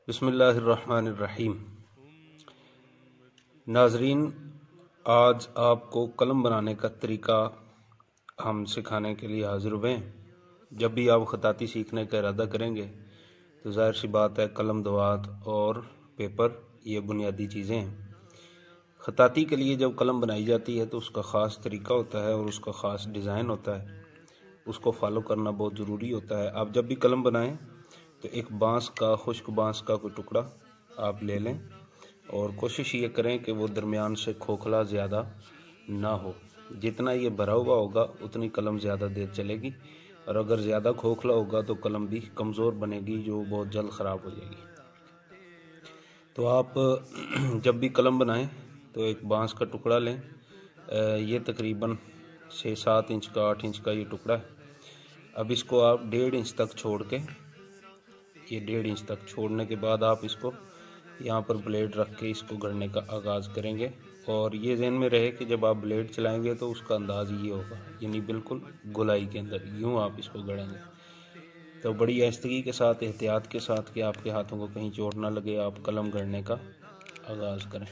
बिस्मिल्लाहिर्रहमानिर्रहीम। नाजरीन, आज आपको कलम बनाने का तरीका हम सिखाने के लिए हाजिर हुए हैं। जब भी आप ख़ताती सीखने का इरादा करेंगे तो ज़ाहिर सी बात है, कलम दवात और पेपर ये बुनियादी चीज़ें हैं। ख़ताती के लिए जब कलम बनाई जाती है तो उसका ख़ास तरीका होता है और उसका ख़ास डिज़ाइन होता है, उसको फॉलो करना बहुत ज़रूरी होता है। आप जब भी कलम बनाएं तो एक बांस का, खुश्क बांस का कोई टुकड़ा आप ले लें और कोशिश ये करें कि वो दरमियान से खोखला ज़्यादा ना हो। जितना ये भरा हुआ होगा उतनी कलम ज़्यादा देर चलेगी, और अगर ज़्यादा खोखला होगा तो कलम भी कमज़ोर बनेगी, जो बहुत जल्द ख़राब हो जाएगी। तो आप जब भी कलम बनाएं तो एक बांस का टुकड़ा लें। ये तकरीबन 6-7 इंच का, 8 इंच का ये टुकड़ा है। अब इसको आप 1.5 इंच तक छोड़ के, ये 1.5 इंच तक छोड़ने के बाद आप इसको यहाँ पर ब्लेड रख के इसको गढ़ने का आगाज़ करेंगे। और ये ज़हन में रहे कि जब आप ब्लेड चलाएंगे तो उसका अंदाज़ ये होगा, यानी बिल्कुल गोलाई के अंदर यूँ आप इसको गढ़ेंगे। तो बड़ी आहिस्तगी के साथ, एहतियात के साथ कि आपके हाथों को कहीं चोट ना लगे, आप कलम गढ़ने का आगाज़ करें।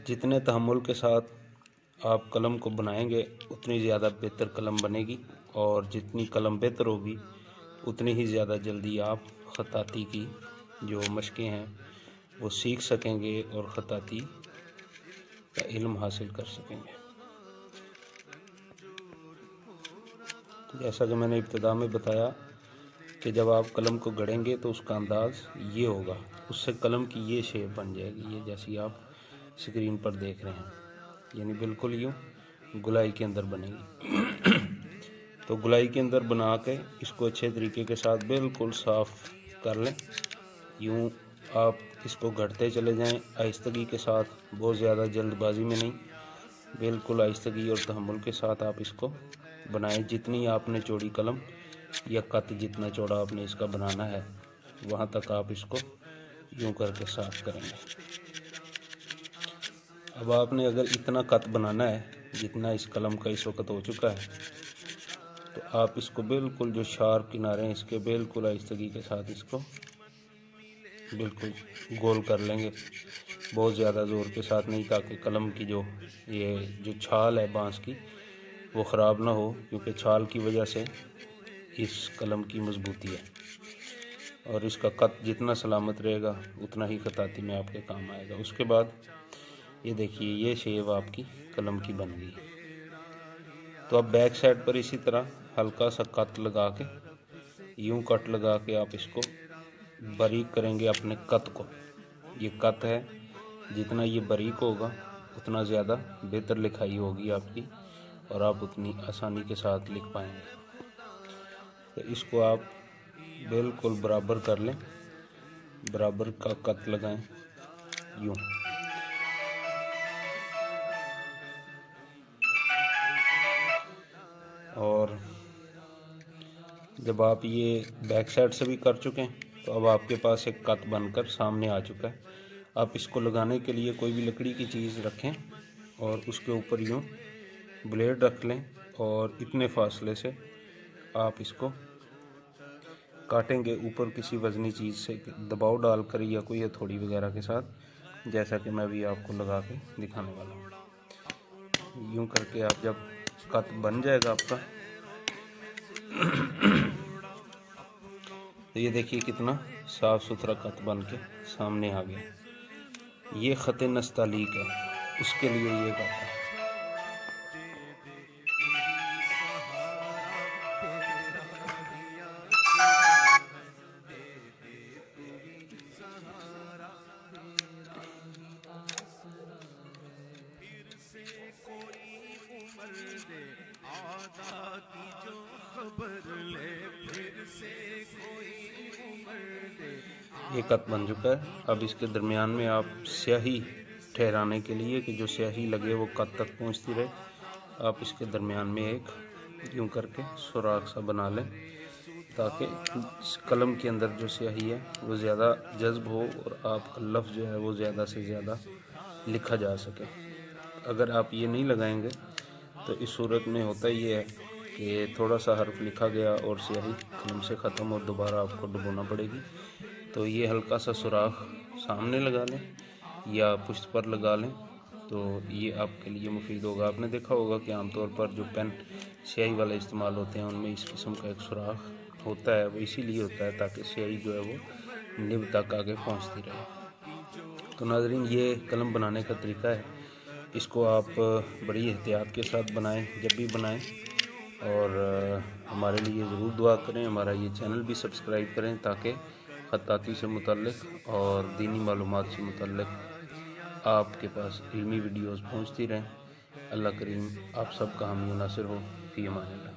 जितने तहम्मुल के साथ आप कलम को बनाएंगे उतनी ज़्यादा बेहतर कलम बनेगी, और जितनी कलम बेहतर होगी उतनी ही ज़्यादा जल्दी आप ख़ताती की जो मशक़ें हैं वो सीख सकेंगे और ख़ताती का इल्म हासिल कर सकेंगे। जैसा कि मैंने इब्तिदा में बताया कि जब आप कलम को गढ़ेंगे तो उसका अंदाज़ ये होगा, उससे कलम की ये शेप बन जाएगी, ये जैसी आप स्क्रीन पर देख रहे हैं, यानी बिल्कुल यूँ गुलाई के अंदर बनेगी। तो गुलाई के अंदर बना के इसको अच्छे तरीके के साथ बिल्कुल साफ़ कर लें। यूँ आप इसको गढ़ते चले जाएं आहिस्तगी के साथ, बहुत ज़्यादा जल्दबाजी में नहीं, बिल्कुल आहिस्तगी और तहम्मुल के साथ आप इसको बनाएं। जितनी आपने चौड़ी कलम या कत जितना चौड़ा आपने इसका बनाना है वहाँ तक आप इसको यूँ करके साफ़ करेंगे। अब आपने अगर इतना कत बनाना है जितना इस कलम का इस वक्त हो चुका है, तो आप इसको बिल्कुल जो शार्प किनारे हैं इसके बिल्कुल आहिस्तगी के साथ इसको बिल्कुल गोल कर लेंगे, बहुत ज़्यादा ज़ोर के साथ नहीं, ताकि कलम की जो छाल है बांस की वो ख़राब ना हो, क्योंकि छाल की वजह से इस कलम की मजबूती है, और इसका कत जितना सलामत रहेगा उतना ही ख़ताती में आपके काम आएगा। उसके बाद ये देखिए, ये शेप आपकी कलम की बन गई। तो अब बैक साइड पर इसी तरह हल्का सा कट लगा के, यूं कट लगा के आप इसको बारीक करेंगे अपने कत को। ये कत है, जितना ये बारीक होगा उतना ज़्यादा बेहतर लिखाई होगी आपकी, और आप उतनी आसानी के साथ लिख पाएंगे। तो इसको आप बिल्कुल बराबर कर लें, बराबर का कत लगाएं यूं। और जब आप ये बैक साइड से भी कर चुके हैं तो अब आपके पास एक कत बनकर सामने आ चुका है। आप इसको लगाने के लिए कोई भी लकड़ी की चीज़ रखें और उसके ऊपर यूँ ब्लेड रख लें, और इतने फासले से आप इसको काटेंगे ऊपर किसी वज़नी चीज़ से दबाव डालकर, या कोई हथौड़ी वगैरह के साथ, जैसा कि मैं भी आपको लगा के दिखाने वाला हूँ। यूँ करके आप जब कत बन जाएगा आपका, तो ये देखिए कितना साफ़ सुथरा कत बन के सामने आ गया। ये ख़त नस्तालीक है, उसके लिए ये कत है। ये कत बन चुका है। अब इसके दरमियान में आप स्याही ठहराने के लिए कि जो स्याही लगे वो कत तक पहुंचती रहे, आप इसके दरमियान में एक यूं करके सुराख सा बना लें, ताकि कलम के अंदर जो स्याही है वो ज़्यादा जज्ब हो और आपका लफ्ज़ जो है वो ज़्यादा से ज़्यादा लिखा जा सके। अगर आप ये नहीं लगाएंगे तो इस सूरत में होता ये है کہ تھوڑا سا حرف لکھا گیا اور سیاہی قلم سے ختم اور دوبارہ آپ کو ڈبونا پڑے گی. تو یہ ہلکا سا سوراخ سامنے لگا لیں یا پشت پر لگا لیں تو یہ آپ کے لیے مفید ہوگا. آپ نے دیکھا ہوگا کہ عام طور پر جو پین سیاہی والے استعمال ہوتے ہیں ان میں اس قسم کا ایک سوراخ ہوتا ہے. وہ اسی لیے ہوتا ہے تاکہ سیاہی جو ہے وہ نب تک آگے پہنچتی رہے. تو ناظرین یہ قلم بنانے کا طریقہ ہے. اس کو آپ بڑی احتیاط کے ساتھ بنائیں جب بھی بنائیں، اور ہمارے لیے ضرور دعا کریں. ہمارا یہ چینل بھی سبسکرائب کریں تاکہ خطاطی سے متعلق اور دینی معلومات سے متعلق آپ کے پاس علمی ویڈیوز پہنچتی رہیں. اللہ کریم آپ سب کا حامی و ناصر ہو. فی امان اللہ.